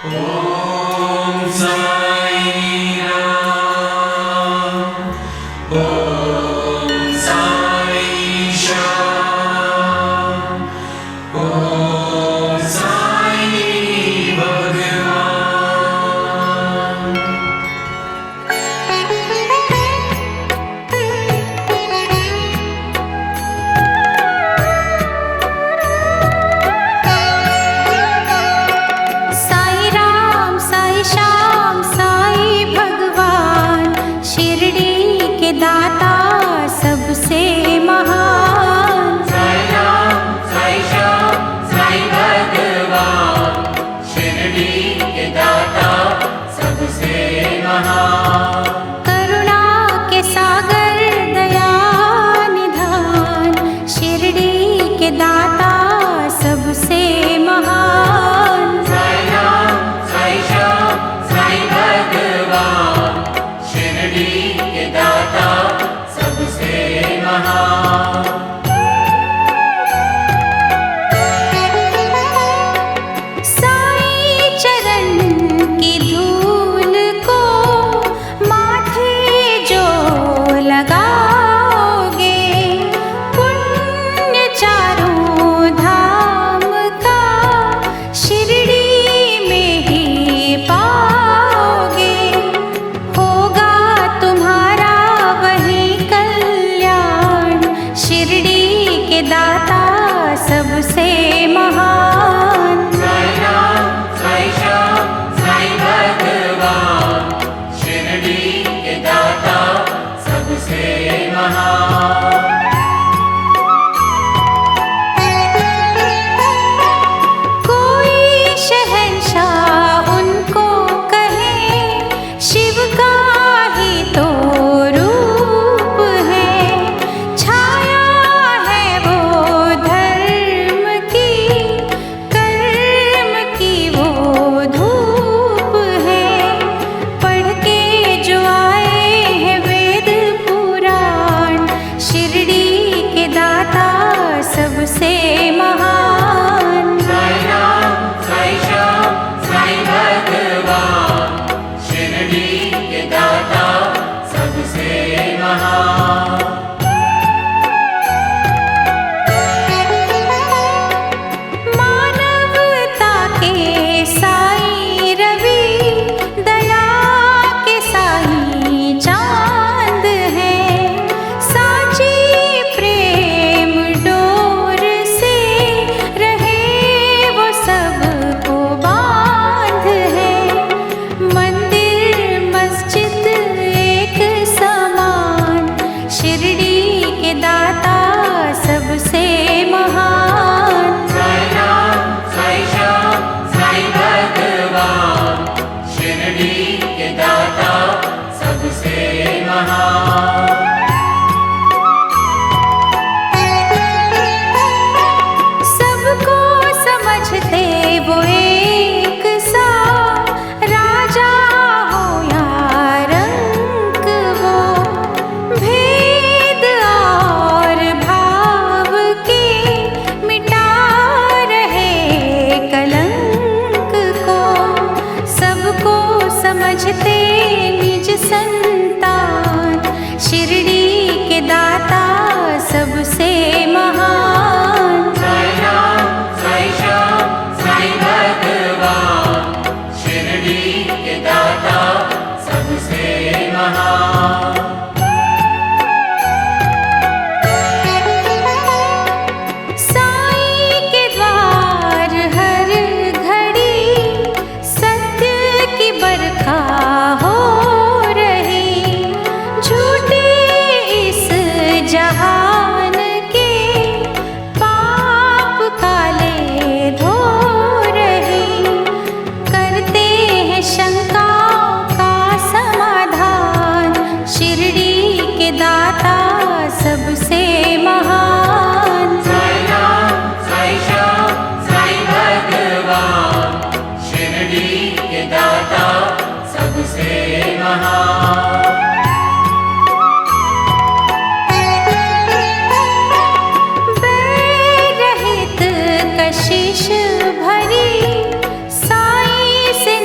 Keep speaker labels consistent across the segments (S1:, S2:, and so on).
S1: Om Sai Ram, Om Sai Shyam, Om Sai Bhagavan.
S2: Sai Ram Sai Shyam Sai भगवान, शिरडी के दाता सबसे महान।
S1: साई राम साई श्याम साई भगवान, शिरडी के दाता सबसे महान।
S2: करुणा के सागर दया निधान, शिरडी के दाता सबसे महान।
S1: साई राम साई श्याम साई भगवान, शिरडी के दाता सबसे महान।
S2: साई चरण की धूल को माथे जो लगाओगे, पुण्य चारों धाम का शिरडी में ही पाओगे। होगा तुम्हारा वही कल्याण, शिरडी के दाता सबसे महान।
S1: साई राम साई श्याम साई भगवान, शिरडी के दाता सबसे महान।
S2: कोई शहंशाह उनको कहे, शिव का ही तो रूप है। छाया है वो धर्म की, कर्म की वो धूप है। पढ़ के जो आए हैं वेद पुराण, शिरडी के दाता सबसे महान।
S1: साई राम साई श्याम साई भगवान, शिरडी के दाता सबसे महान।
S2: मानवता के साई रवि, दया के साई चांद है। साची प्रेम डोर से रहे वो सबको बांध है। मंदिर मस्जिद एक समान, शिरडी के दाता सबसे महान।
S1: साई राम साई श्याम साई भगवान, शिरडी के दाता सबसे महान।
S2: सबको समझते वो एक सा, राजा हो या रंक वो। भेद और भाव के मिटा रहे कलंक को। सबको समझते निज संतान, शिरडी के दाता सबसे महान।
S1: साई राम साई श्याम साई भगवान, शिरडी के दाता सबसे महान।
S2: साई के द्वार हर घड़ी सत्य की बरखा हो रही। झूठे इस जहान के पाप काले धो रही। करते हैं शंकाओं का समाधान, शिरडी के दाता सबसे महान।
S1: साई राम साई श्याम साई भगवान, शिरडी के दाता सबसे महान। बैर रहित कशिश भरी, साई से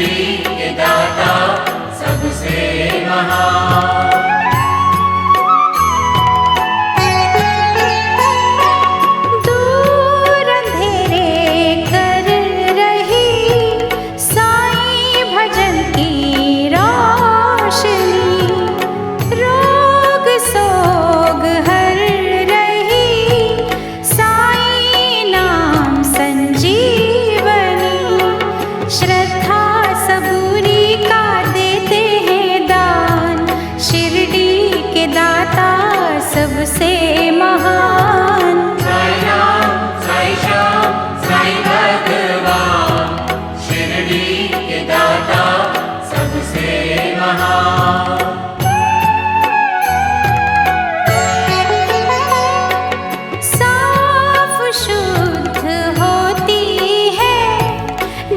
S1: शिरडी के दाता सबसे महान।
S2: दूर अंधेरे कर रही साईं भजन की रोशनी, रोग सोग हर रही साईं नाम संजीवनी। श्रद्धा सबूरी का देते हैं दान, शिरडी के दाता सबसे महान।
S1: साई राम साई श्याम साई भगवान, शिरडी के दाता सबसे महान।
S2: साफ शुद्ध होती है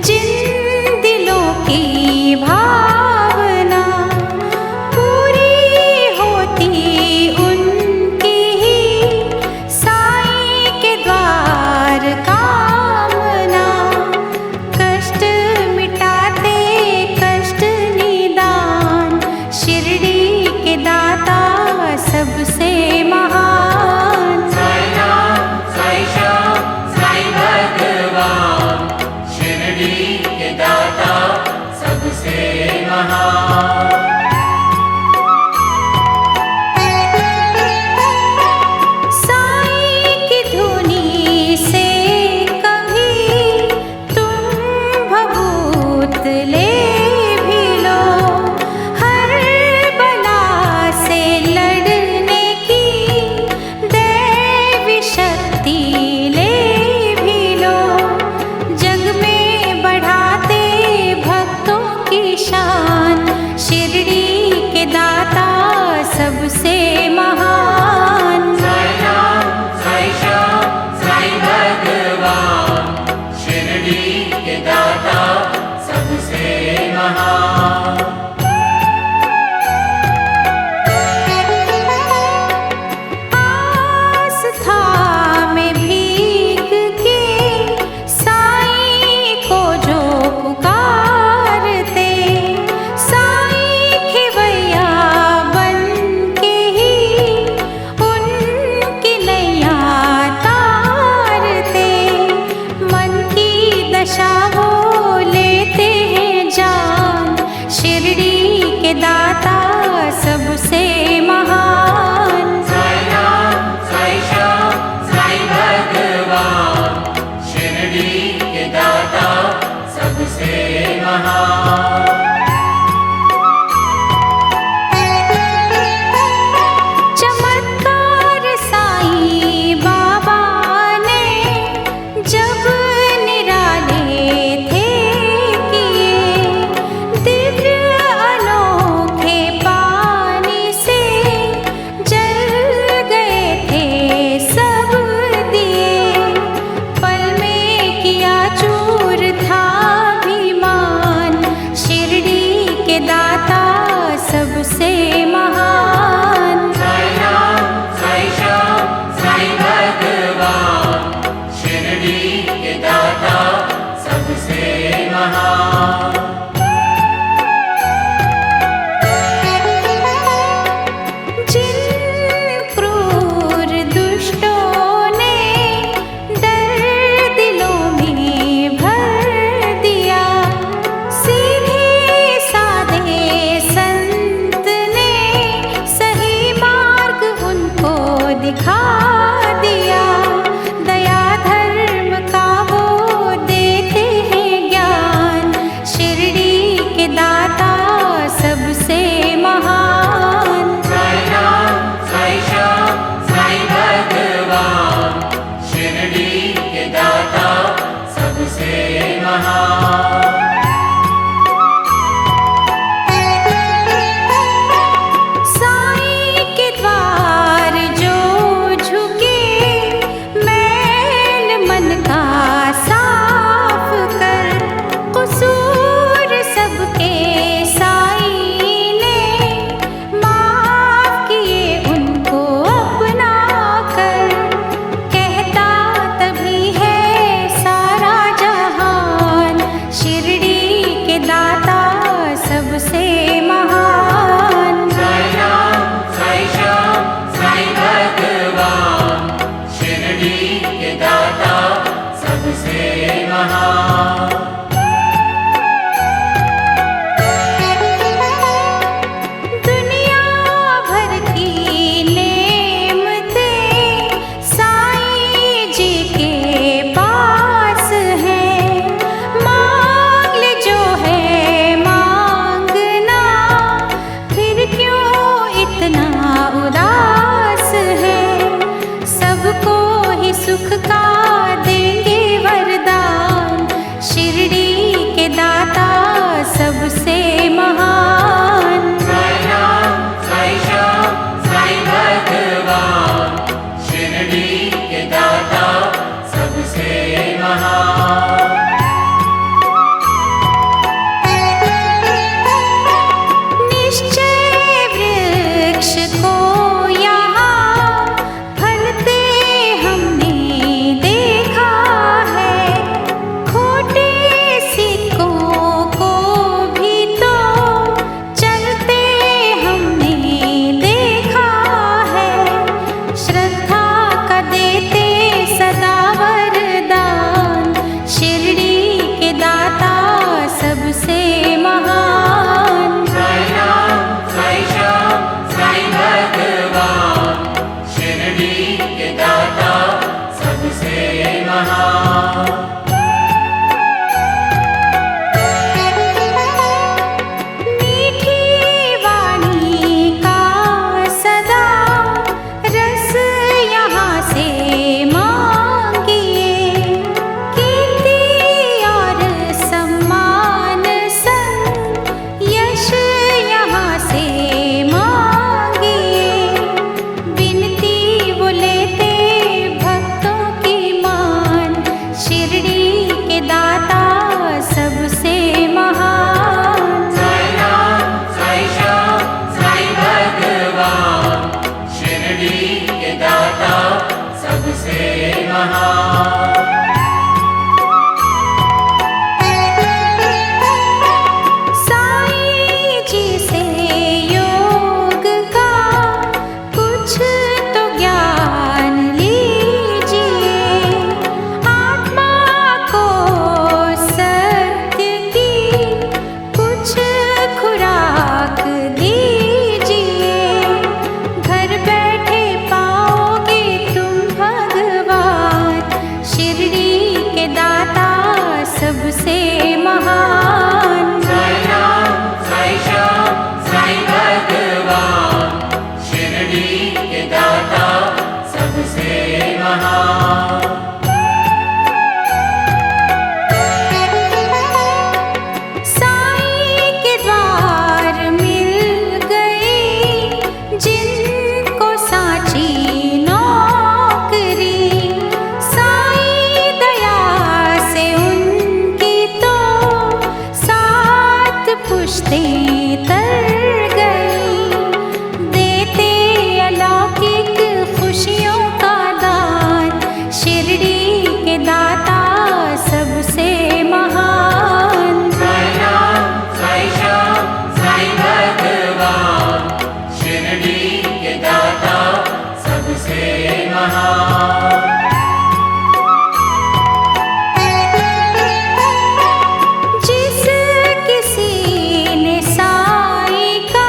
S2: जिन दिलों की भावना, पूरी होती उनकी ही साईं के द्वार कामना। कष्ट मिटाते कष्ट निदान, शिरडी के दाता सबसे महान।
S1: साई राम साई श्याम साई भगवान, शिरडी के दाता सबसे महान।
S2: साईं की धुनी से कभी तुम भभूत ले भी लो, हर बला से लड़ने की दैवी शक्ति ले भी लो। जग में बढ़ाते भक्तों की शान, शिरडी के दाता सबसे महान।
S1: साई राम साई श्याम साई भगवान, शिरडी के दाता सबसे महान।
S2: आस्था में भीग के साईं को जो पुकारते, साईं खिवैया बन के ही उनकी नैया तारते। मन की दशा वो लेते हैं जान, शिरडी के दाता सबसे महान।
S1: साई राम साई श्याम साई भगवान, शिरडी के दाता सबसे महान।
S2: चमत्कार साईं बाबा ने जब निराले थे किए, दिव्य अनोखे पानी से जल गए थे सब दिए। पल में किया चूर था अभिमान, शिरडी पुश्तें तर गई, देते अलौकिक खुशियों का दान, शिरडी के दाता सबसे महान।
S1: साई राम साई श्याम साई भगवान, शिरडी के दाता सबसे महान।
S2: जिस किसी ने साई का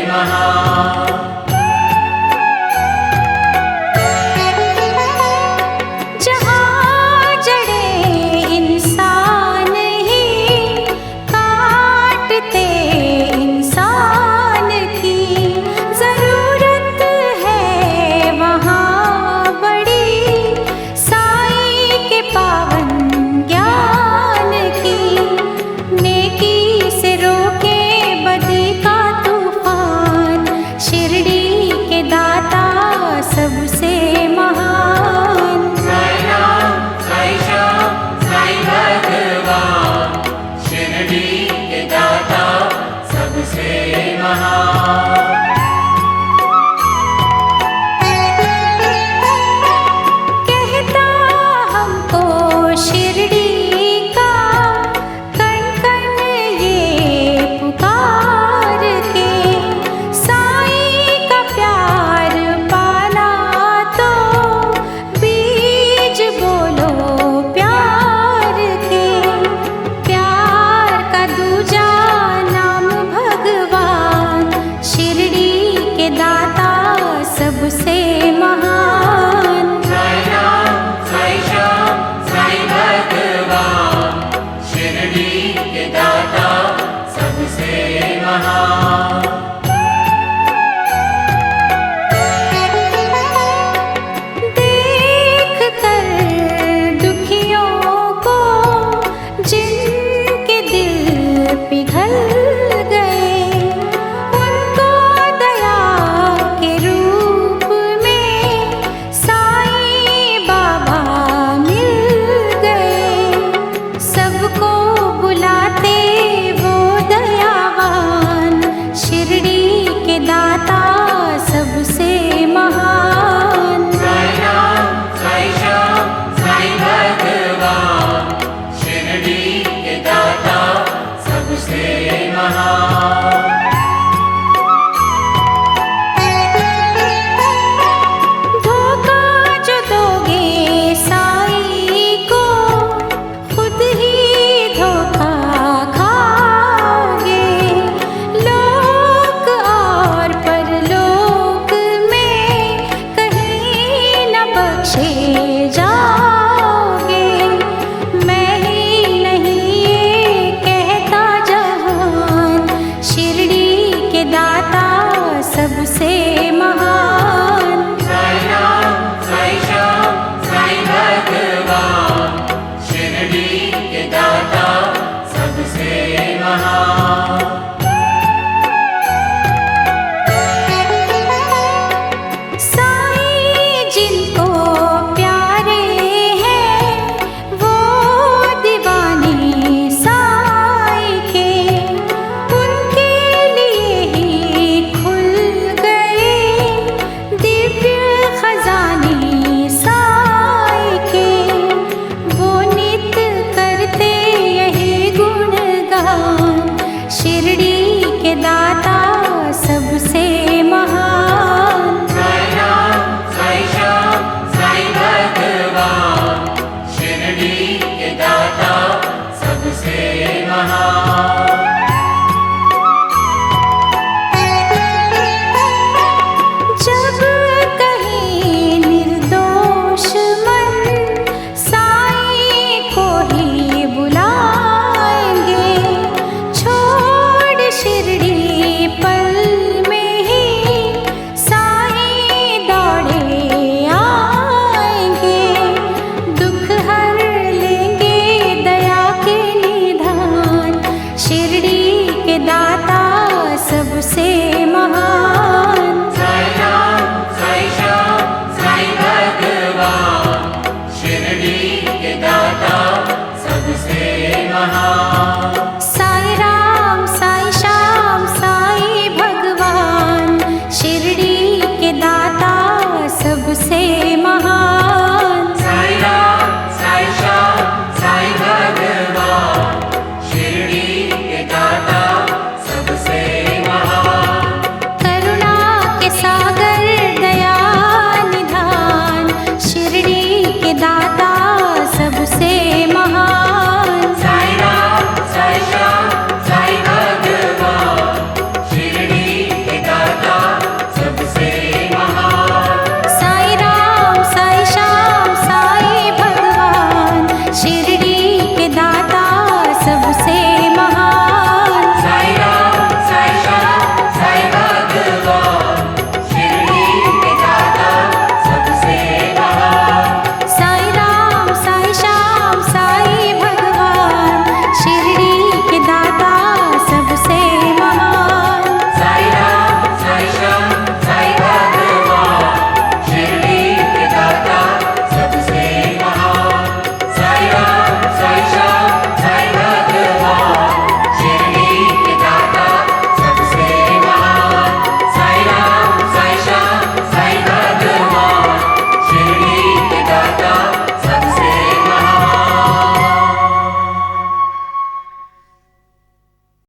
S1: महान।
S2: जहाँ जड़े इंसान ही काटते इंसान की जरूरत है वहाँ बड़ी साईं के पावन ज्ञान की। नेकी से रोके बदी का तूफान, शिरडी के दाता सबसे महान।
S1: साईं राम, साईं श्याम, साईं भगवान, शिरडी के दाता सबसे महान।
S2: कहता हमको शिरडी का कण कण ये पुकार के, साईं का प्यार पाना तो बीज बोलो प्यार के। प्यार का दूजा नाम भगवान, शिरडी के दाता सबसे महान।
S1: साईं राम, साईं श्याम, साईं भगवान, शिरडी के दाता सबसे महान।
S2: देख कर दुखियों को जिनके दिल पिघल गए, उनको दया के रूप में साईं बाबा मिल गए। सबको बुलाते वो दयावान, शिरडी के दाता